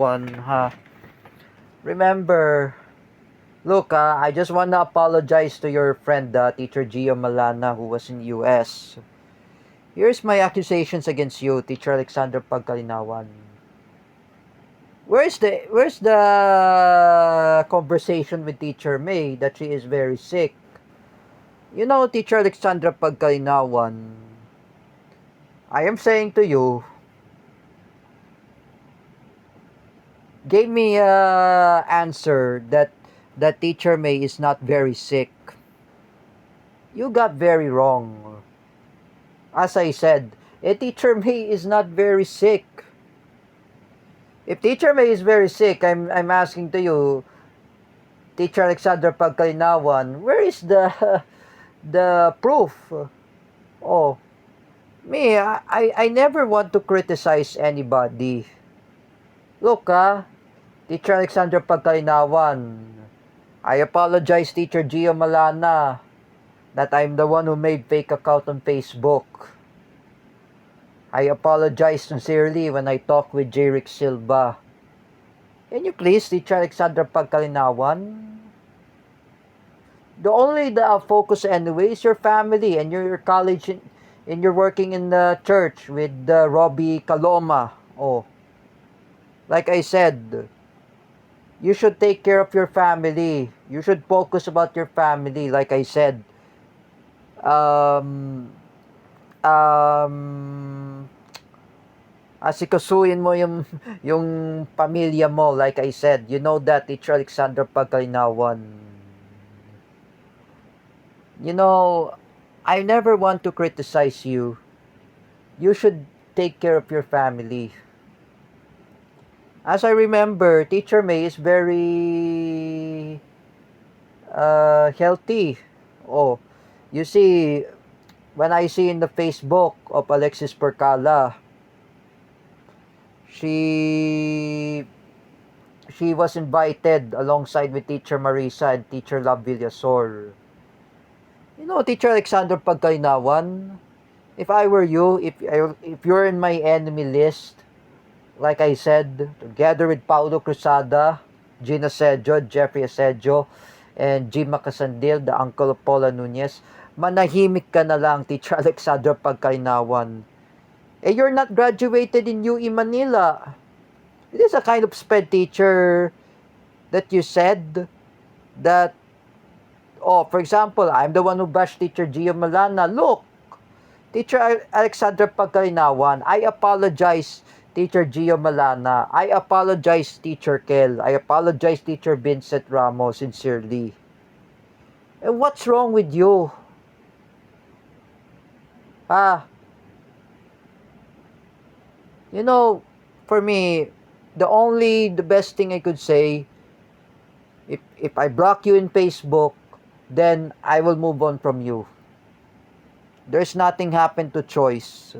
one, huh? Remember, look, I just wanna apologize to your friend, Teacher Gio Malana, who was in US. Here's my accusations against you, Teacher Alexander Pagkalinawan. Where's the conversation with Teacher May that she is very sick? You know, Teacher Alexandra Pagkalinawan, I am saying to you, gave me a answer that Teacher May is not very sick. You got very wrong. As I said, Teacher May is not very sick. If Teacher May is very sick, I'm asking to you, Teacher Alexander Pagkalinawan, where is the proof? Oh, me, I never want to criticize anybody. Look, Teacher Alexander Pagkalinawan, I apologize, Teacher Gio Malana, that I'm the one who made fake account on Facebook. I apologize sincerely when I talk with Jerick Silva. Can you please, Teacher Alexander Pagkalinawan? The focus anyway is your family and your college and you're working in the church with Robbie Caloma. Oh, like I said, you should take care of your family. You should focus about your family, like I said. Um, um, asikasuhin mo yung pamilya mo, like I said. You know that, Teacher Alexander Pagkalinawan. You know, I never want to criticize you. You should take care of your family. As I remember, Teacher May is very healthy. Oh, you see, when I see in the Facebook of Alexis Percala, she was invited alongside with Teacher Marisa and Teacher Love Villasor. You know, Teacher Alexander Pagkalinawan, if I were you, if you're in my enemy list, like I said, together with Paulo Cruzada, Gina Sejo, Jeffrey Asejo, and Jim Macasandil, the uncle of Paula Nunez, manahimik ka na lang, Teacher Alexander Pagkalinawan. You're not graduated in UE Manila. It is a kind of sped teacher that you said that, oh, for example, I'm the one who bashed Teacher Gio Malana. Look, Teacher Alexander Pagkalinawan, I apologize, Teacher Gio Malana. I apologize, Teacher Kel. I apologize, Teacher Vincent Ramos, sincerely. And what's wrong with you? You know, for me, the best thing I could say, if I block you in Facebook, then I will move on from you. There's nothing happened to choice.